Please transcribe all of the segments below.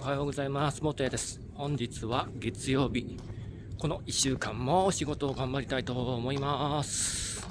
おはようございます。元谷です。本日は月曜日。この1週間もお仕事を頑張りたいと思います。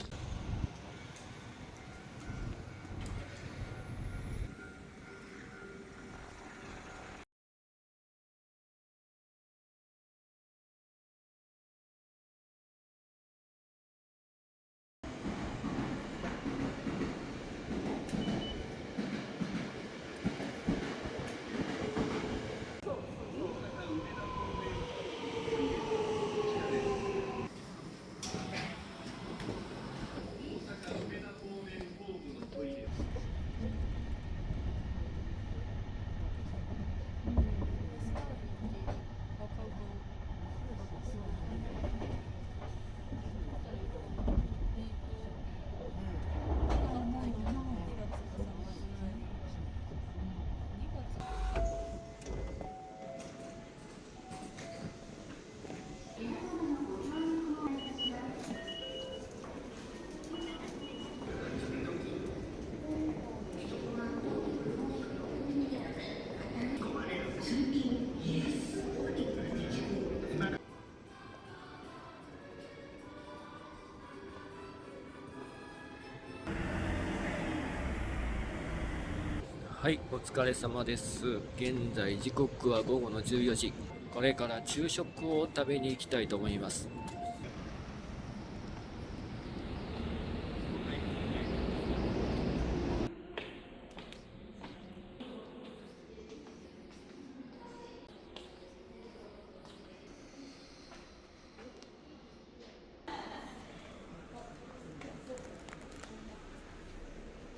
はい、お疲れ様です。現在時刻は午後の14時。これから昼食を食べに行きたいと思います。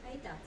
はい、どうぞ。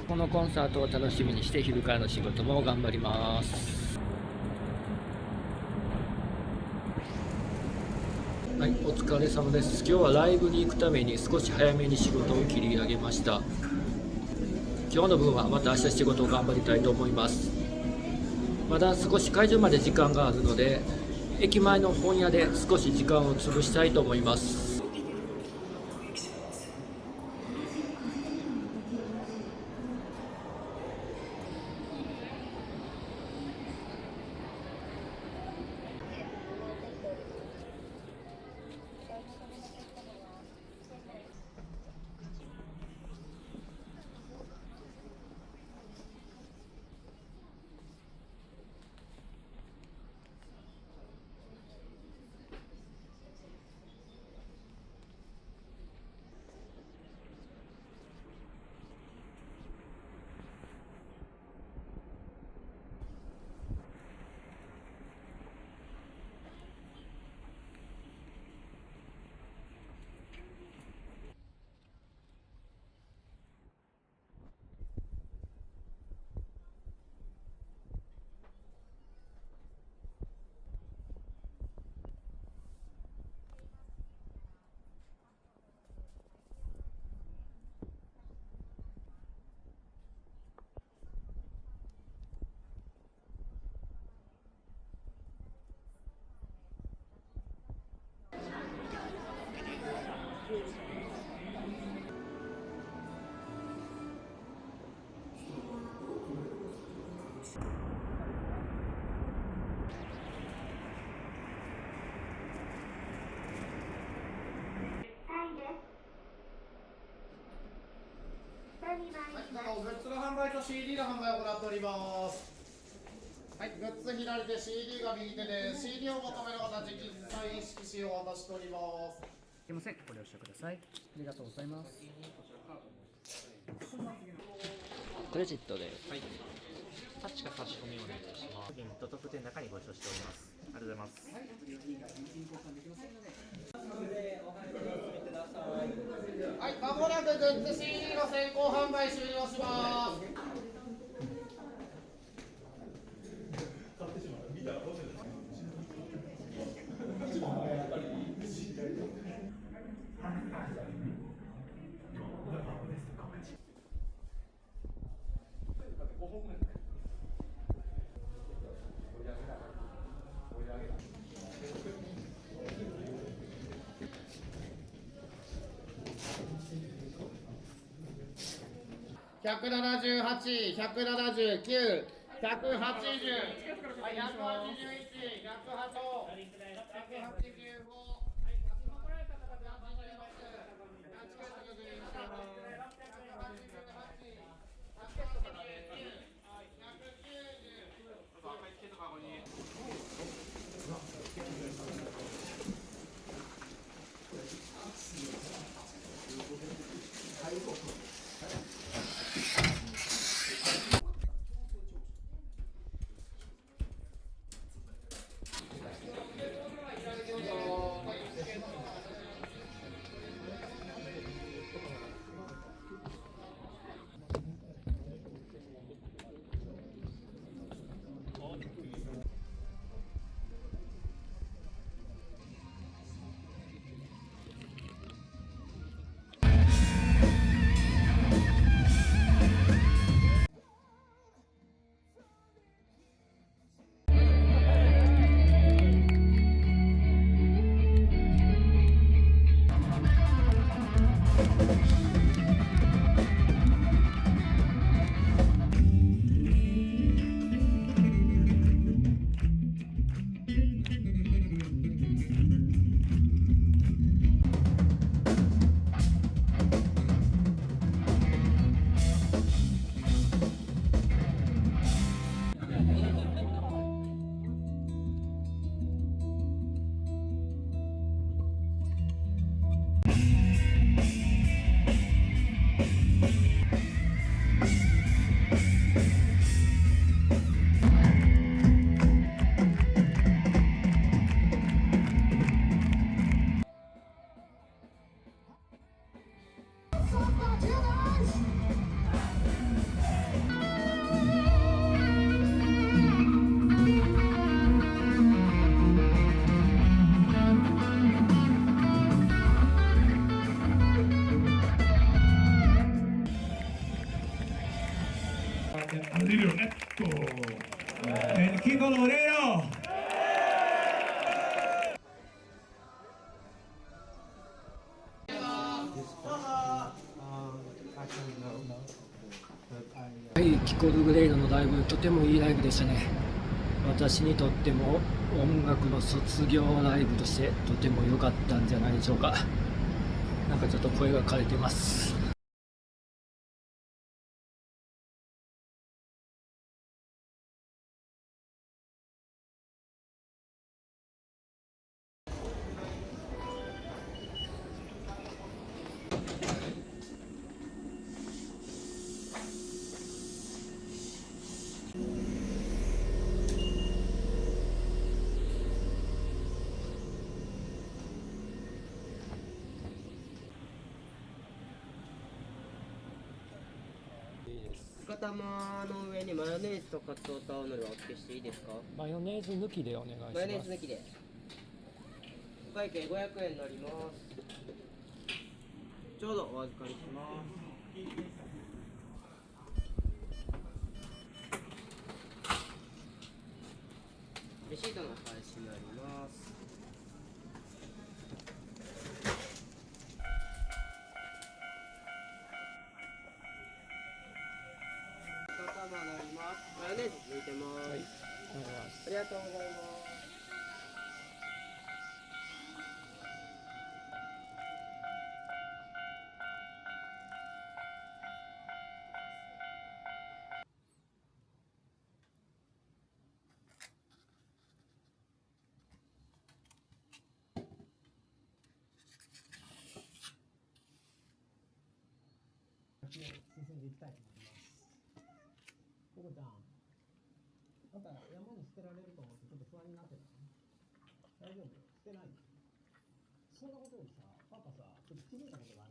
このコンサートを楽しみにして昼からの仕事も頑張ります。はい、お疲れ様です。今日はライブに行くために少し早めに仕事を切り上げました。今日の分はまた明日仕事を頑張りたいと思います。まだ少し会場まで時間があるので、駅前の本屋で少し時間を潰したいと思います。グッズの販売と CD の販売を行っております。はい、グッズ左手、CD が右手で、CD を求める方、直際意識しを渡しております。すいません、ご了承ください。ありがとうございます。クレジットで。はい。確か差し込みお願いします。トップ10の中にご承知しております。ありがとうございます。はい、まもなくグッズ CD の先行販売終了します。178、179、180、181、182、185。出るよね。キングのレイヨー。はい、キコルグレイドのライブ、とてもいいライブでしたね。私にとっても音楽の卒業ライブとしてとても良かったんじゃないでしょうか。なんかちょっと声が枯れてます。頭の上にマヨネーズとカツオと青のりをお付けしていいですか？マヨネーズ抜きでお願いします。マヨネーズ抜きで。お会計500円になります。ちょうどお預かりします。レシートの返しになります。マヨネーズ抜いてます。はい、ありがとうございます。ありがとうございます。進んでいきたいと思います。ココちゃん、あんた山に捨てられると思ってちょっと不安になってたの？大丈夫？捨てない？そんなことよりさ、パパさ、ちょっと気づいたことがある。